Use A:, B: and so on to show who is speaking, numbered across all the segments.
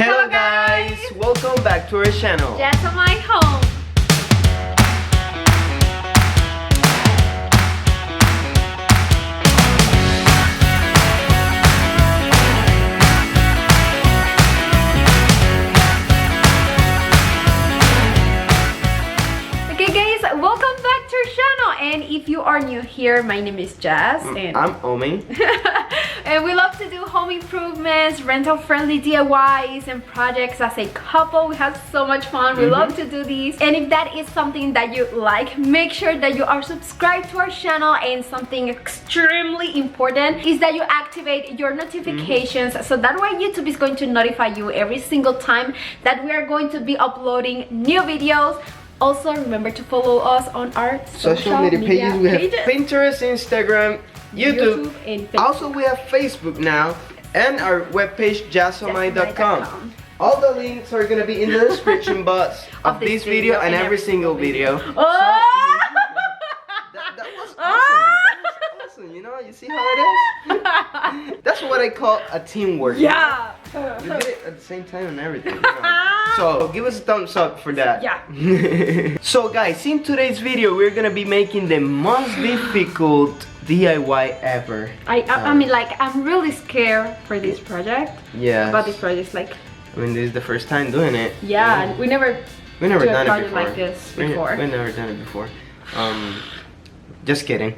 A: Hello guys! Welcome back to our channel.
B: Jazomy home. Okay guys, welcome back to our channel. And if you are new here, my name is Jazz and
A: I'm Omi.
B: And we love to do home improvements, rental-friendly DIYs and projects as a couple. We have so much fun. We love to do these. And if that is something that you like, make sure that you are subscribed to our channel. And something extremely important is that you activate your notifications so that way YouTube is going to notify you every single time that we are going to be uploading new videos. Also, remember to follow us on our social media pages.
A: We have Pinterest, Instagram, YouTube,
B: and Facebook.
A: Also, we have Facebook now, and our webpage jazomy.com. All the links are gonna be in the description box of this video and every single video.
B: Oh!
A: That was awesome. That was awesome. You know, you see how it is? That's what I call a teamwork.
B: Yeah.
A: You did it at the same time and everything. You know? So give us a thumbs up for that.
B: Yeah.
A: So guys, in today's video, we're gonna be making the most difficult DIY ever.
B: I mean, like, I'm really scared for this project.
A: Yeah.
B: About this project, like.
A: I mean, this is the first time doing it.
B: Yeah, we never
A: done
B: a
A: it
B: project
A: before.
B: like this before.
A: We've never done it before. Just kidding.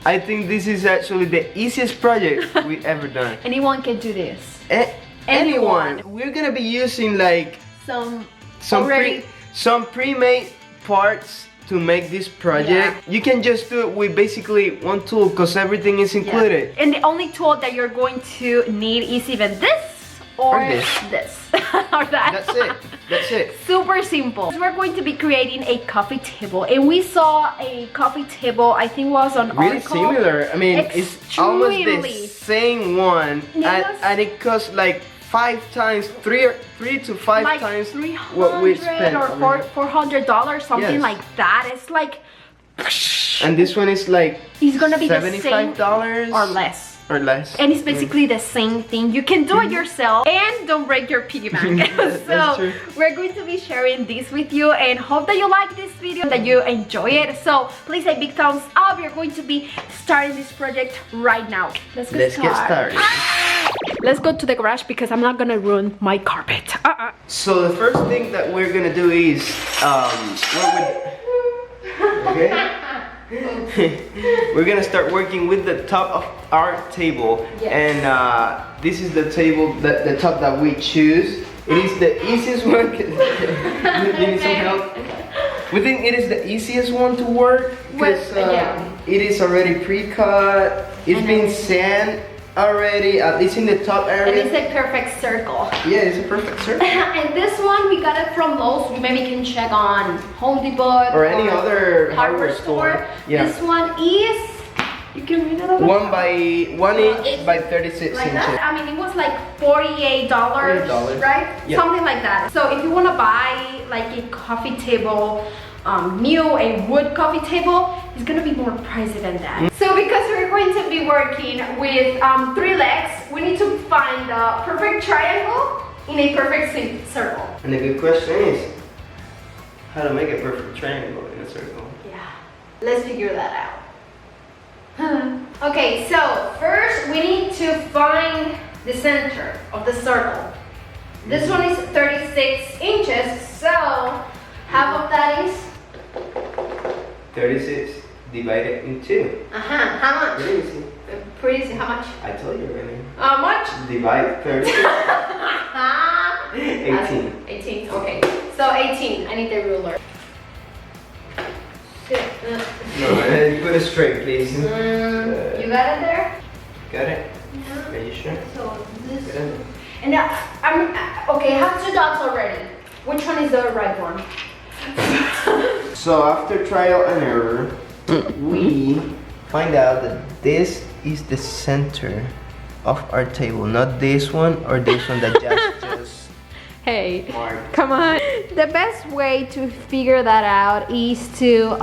A: I think this is actually the easiest project we ever done.
B: Anyone can do this.
A: Anyone. We're gonna be using like
B: Some
A: pre-made parts to make this project.
B: Yeah.
A: You can just do it with basically one tool because everything is included.
B: Yeah. And the only tool that you're going to need is either this or this. Or that.
A: That's it. That's it.
B: Super simple. We're going to be creating a coffee table, and we saw a coffee table, I think was on
A: Really
B: article.
A: Similar. I mean, it's almost the
B: Extremely.
A: same one,
B: Yes.
A: and it costs like 5 times, three to five
B: like
A: times
B: $300
A: what we spent.
B: or $400, something
A: Yes.
B: like that. It's like,
A: And this one is like
B: it's gonna be the same
A: $75
B: or less.
A: Or less.
B: And it's basically the same thing. You can do it yourself and don't break your piggy bank.
A: That's true.
B: We're going to be sharing this with you and hope that you like this video, that you enjoy it. So please a big thumbs up. We're going to be starting this project right now. Let's get started. Let's go to the garage because I'm not gonna ruin my carpet.
A: So the first thing that we're gonna do is we're gonna start working with the top of our table.
B: Yes.
A: And this is the table, the top that we choose. It is the easiest one. You need some help? We think it is the easiest one to work because it is already pre-cut. It's been sand already, at least in the top area.
B: And it's a perfect circle.
A: Yeah, it's a perfect circle.
B: And this one we got it from Lowe's. You maybe can check on Home Depot
A: or any other hardware store. Yeah.
B: This one is, you can read it over.
A: 1 inch by 36
B: like
A: inches.
B: that. I mean, it was like $48, right?
A: Yeah.
B: Something like that. So if you want to buy like a coffee table, new, a wood coffee table, it's gonna be more pricey than that. So because we're going to be working with 3 legs, we need to find the perfect triangle in a perfect circle.
A: And the good question is, how to make a perfect triangle in a circle?
B: Yeah, let's figure that out. Okay, so first we need to find the center of the circle. This one is 36 inches, so half of that is
A: 36 divided in 2.
B: how much?
A: Pretty easy.
B: Pretty easy. How much?
A: I told you already.
B: How much?
A: Divide 36. 18.
B: 18. Okay. So 18. I need the ruler.
A: No, put it straight, please.
B: You got it there?
A: Got it?
B: Yeah.
A: Are you sure?
B: So this.
A: Good.
B: And okay. I have 2 dots already. Which one is the right one?
A: So after trial and error, we find out that this is the center of our table, not this one or this one that just
B: Hey,
A: marked.
B: come on. The best way to figure that out is to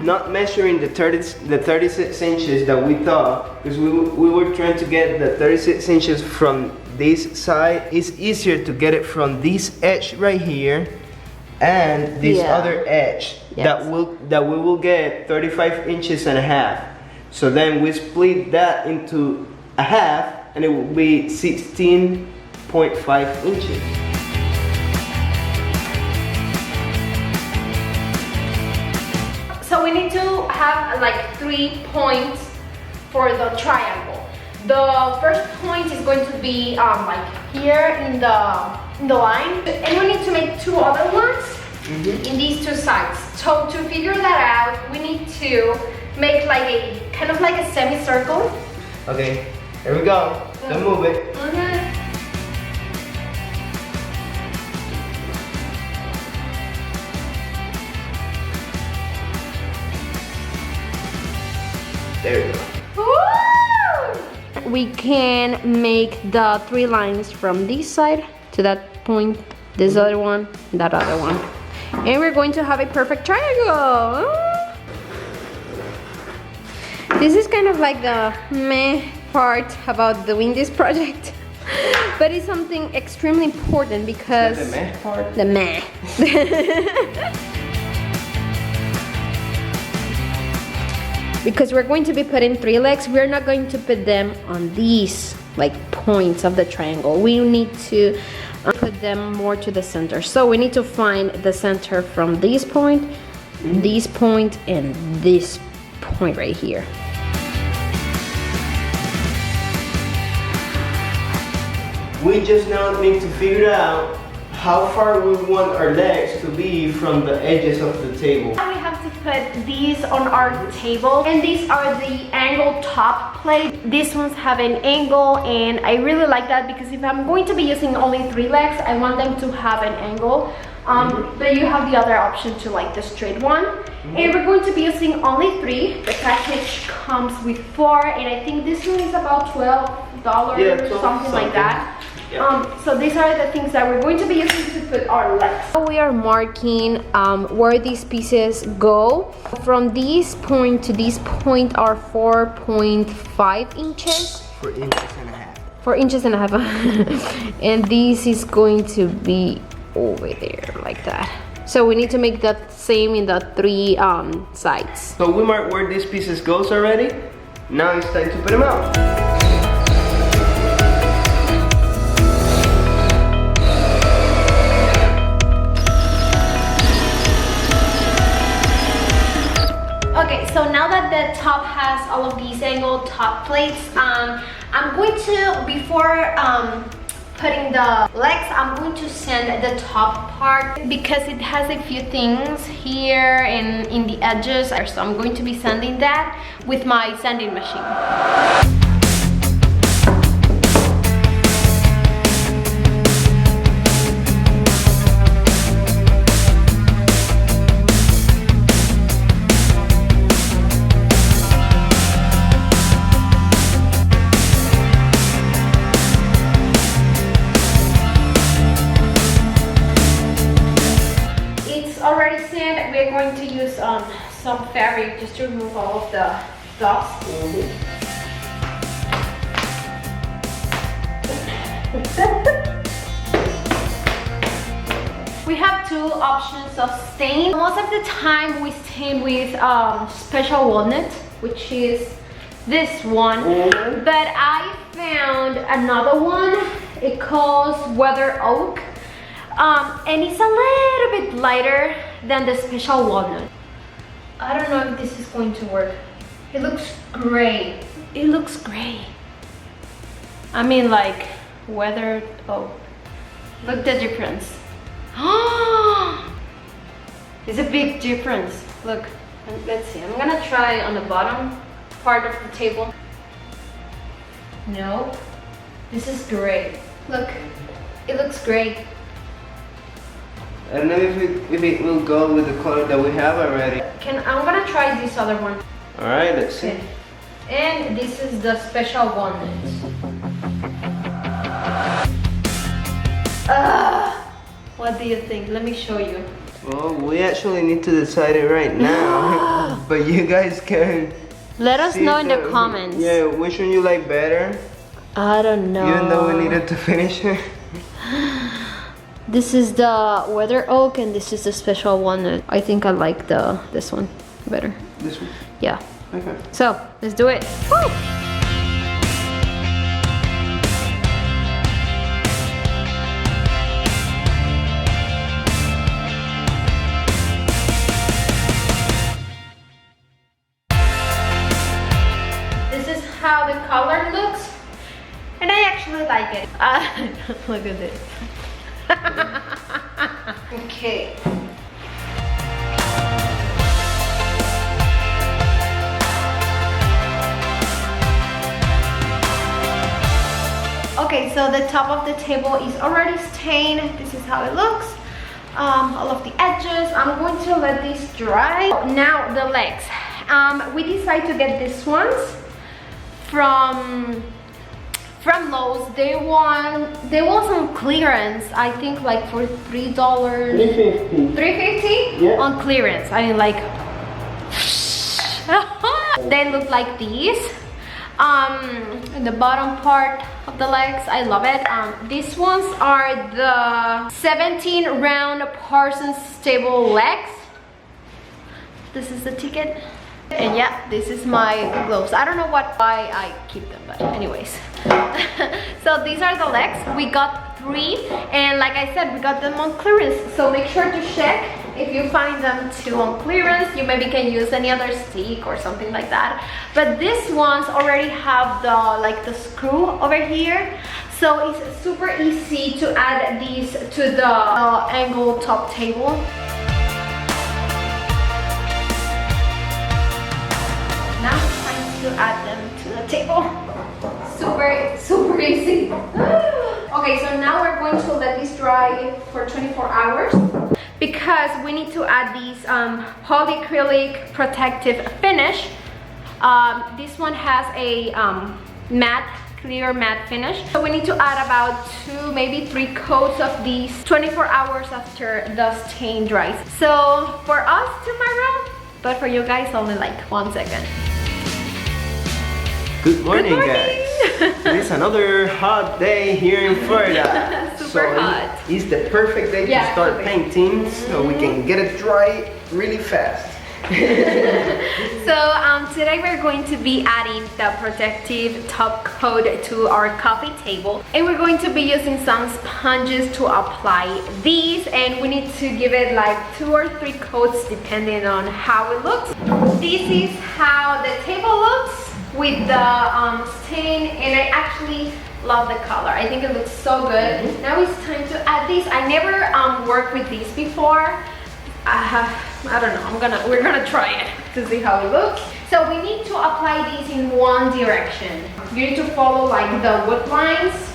A: not measuring the 36 inches that we thought, because we were trying to get the 36 inches from this side, it's easier to get it from this edge right here and this other edge. That we will get 35 inches and a half. So then we split that into a half and it will be 16.5 inches.
B: So we need to have like 3 points for the triangle. The first point is going to be like here in the line, and we need to make 2 other ones in these 2 sides. So to figure that out, we need to make like a kind of like a semicircle.
A: Okay, here we go. Don't move it.
B: Okay.
A: There you go.
B: Woo! We can make the 3 lines from this side to that point, this other one, that other one. And we're going to have a perfect triangle. This is kind of like the meh part about doing this project. But it's something extremely important because...
A: The meh part?
B: The meh. Because we're going to be putting 3 legs, we're not going to put them on these like points of the triangle. We need to put them more to the center. So we need to find the center from this point, and this point right here.
A: We just now need to figure out how far we want our legs to be from the edges of the table.
B: Now we have to put these on our table, and these are the angle top plate. These ones have an angle, and I really like that because if I'm going to be using only 3 legs, I want them to have an angle. But you have the other option to like the straight one. And we're going to be using only 3. The package comes with 4, and I think this one is about $12 or something like that. Yeah. So these are the things that we're going to be using to put our legs. We are marking where these pieces go. From this point to this point are 4.5 inches.
A: 4 inches and a half.
B: 4 inches and a half. And this is going to be over there like that. So we need to make that same in the 3 sides.
A: So we marked where these pieces goes already. Now it's time to put them out.
B: Okay, so now that the top has all of these angled top plates, I'm going to, before putting the legs, I'm going to sand the top part because it has a few things here and in the edges. So I'm going to be sanding that with my sanding machine. We're going to use some fabric just to remove all of the dust. We have 2 options of stain. Most of the time we stain with special walnut, which is this one. But I found another one. It calls weather oak. And it's a little bit lighter than the special walnut. I don't know if this is going to work. It looks gray. It looks gray. I mean like weathered oak. Look the difference. It's a big difference. Look, let's see. I'm gonna try on the bottom part of the table. No, this is gray. Look, it looks gray.
A: I don't know if it will go with the color that we have already.
B: I'm gonna try this other one.
A: Alright, let's see.
B: Okay. And this is the special walnut. What do you think? Let me show you.
A: Well, we actually need to decide it right now. But you guys can
B: let us know in the comments.
A: Yeah, which one you like better.
B: I don't know.
A: Even though we needed to finish it.
B: This is the weather oak and this is the special one. I think I like this one better.
A: This one?
B: Yeah.
A: Okay.
B: So, let's do it. Woo! This is how the color looks. And I actually like it. Look at this. Okay. Okay, so the top of the table is already stained. This is how it looks. All of the edges. I'm going to let this dry. Now the legs. We decided to get these ones from Lowe's. They want some clearance. I think like for $3.
A: $3.50.
B: $3.50?
A: Yeah.
B: On clearance. I mean like they look like these. In the bottom part of the legs, I love it. These ones are the 17 round Parsons stable legs. This is the ticket. And yeah, this is my gloves. I don't know why I keep them, but anyways. So these are the legs. We got 3, and like I said, we got them on clearance. So make sure to check if you find them too on clearance. You maybe can use any other stick or something like that. But these ones already have the screw over here. So it's super easy to add these to the angle top table. Now it's time to add them to the table. Super easy. Okay, so now we're going to let this dry for 24 hours because we need to add these polyacrylic protective finish. This one has a clear matte finish. So we need to add about 2, maybe 3 coats of these 24 hours after the stain dries. So for us tomorrow, but for you guys only like 1 second.
A: Good morning, guys. It is another hot day here in Florida.
B: Super hot.
A: It's the perfect day to start painting, so we can get it dry really fast.
B: So today we're going to be adding the protective top coat to our coffee table, and we're going to be using some sponges to apply these, and we need to give it like 2 or 3 coats depending on how it looks. This is how the table looks with the stain, and I actually love the color. I think it looks so good. Now it's time to add these. I never worked with these before. I don't know, we're gonna try it to see how it looks. So we need to apply these in one direction. You need to follow like the wood lines.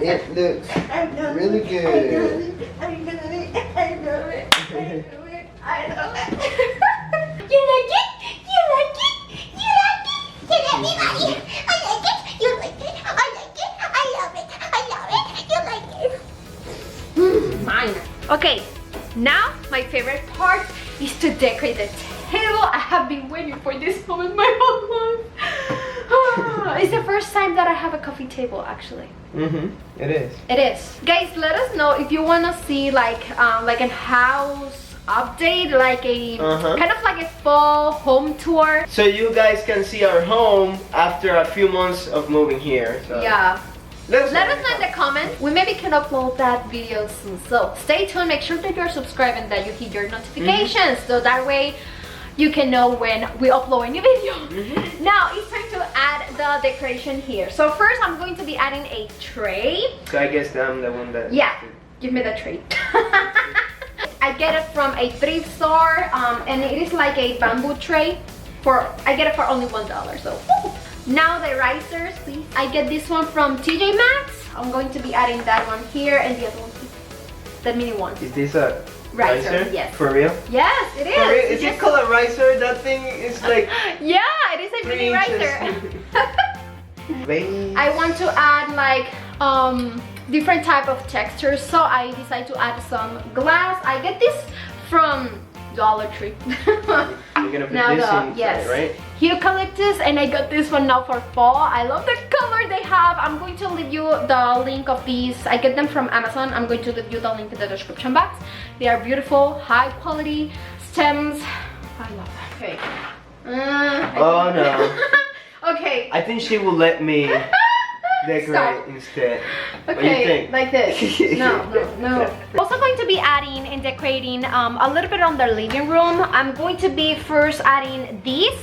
A: It looks really good.
B: I love it. You like it? You like it? You like it? Can everybody? I like it. You like it? I like it. I love it. I love it. You like it? Mine. Okay, now my favorite part is to decorate the table. I have been waiting for this moment my whole life. It's the first time that I have a coffee table, actually.
A: It is.
B: It is. Guys, let us know if you want to see like a house update, like a kind of like a full home tour.
A: So you guys can see our home after a few months of moving here. So.
B: Yeah.
A: Let us
B: know in the comments. We maybe can upload that video soon. So stay tuned. Make sure that you're subscribed and that you hit your notifications. So that way you can know when we upload a new video. Now it's time to add the decoration here. So first I'm going to be adding a tray.
A: So I guess I'm the one that...
B: Yeah, give me the tray. I get it from a thrift store, and it is like a bamboo tray. I get it for only $1. So now the risers, please. I get this one from TJ Maxx. I'm going to be adding that one here and the other one, the mini one.
A: Is this a
B: riser. Yes.
A: For real?
B: Yes, it is.
A: For real? Is it called a riser? That thing is like
B: yeah, it is a mini riser. I want to add like different type of textures, so I decided to add some glass. I get this from Dollar Tree.
A: You're gonna put
B: now
A: this inside, right?
B: Eucalyptus, and I got this one now for fall. I love the color they have. I'm going to leave you the link of these. I get them from Amazon. I'm going to leave you the link in the description box. They are beautiful, high quality stems. I love them. Okay.
A: Oh no.
B: Okay.
A: I think she will let me decorate instead.
B: Okay,
A: what do you think?
B: like this. No. Also going to be adding and decorating a little bit on the living room. I'm going to be first adding this.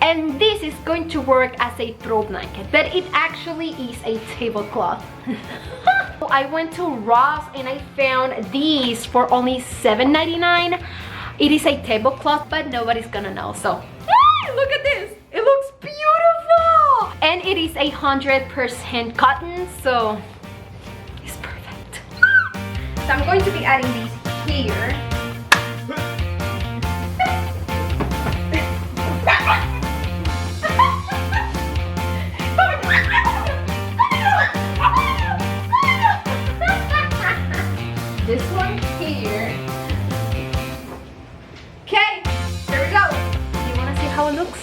B: And this is going to work as a throw blanket, but it actually is a tablecloth. I went to Ross and I found these for only $7.99. It is a tablecloth, but nobody's gonna know, so look at this. It looks beautiful. And it is 100% cotton, so it's perfect. So I'm going to be adding these here. This one here. Okay, here we go. You wanna see how it looks?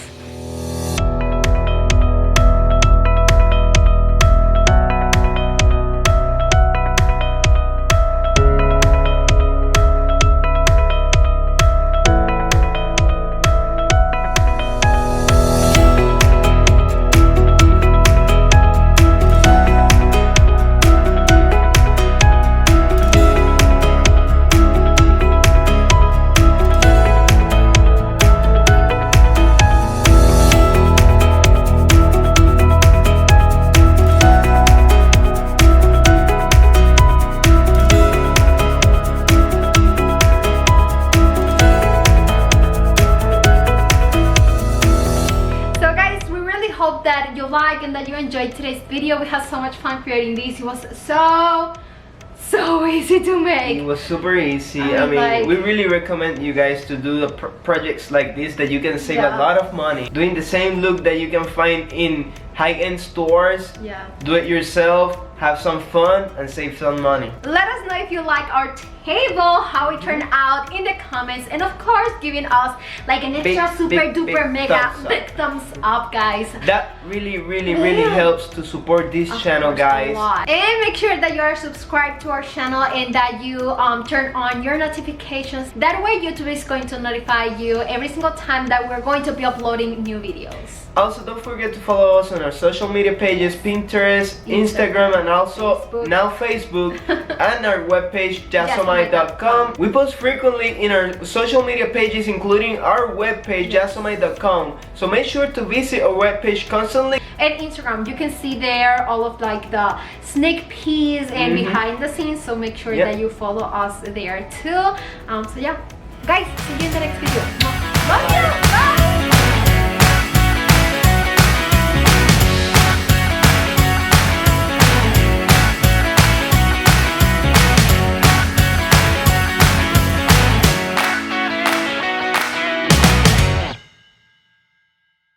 B: Hope that you like and that you enjoyed today's video. We had so much fun creating this. It was so easy to make.
A: It was super easy. I mean, like, we really recommend you guys to do the projects like this, that you can save a lot of money doing the same look that you can find in high-end stores. Do it yourself, have some fun, and save some money. Let us know if you like our table, how it turned out in the comments, and of course giving us like an extra super duper mega big thumbs up, guys. That really helps to support this channel, guys. And make sure that you are subscribed to our channel and that you turn on your notifications. That way YouTube is going to notify you every single time that we're going to be uploading new videos. Also, don't forget to follow us on our social media pages, Pinterest, Instagram, and also now Facebook, and our webpage, Jazomy.com. We post frequently in our social media pages, including our webpage, Jazomy.com. So make sure to visit our webpage constantly. And Instagram, you can see there all of like the sneak peeks and behind the scenes. So make sure that you follow us there too. So yeah, guys, see you in the next video. Love you!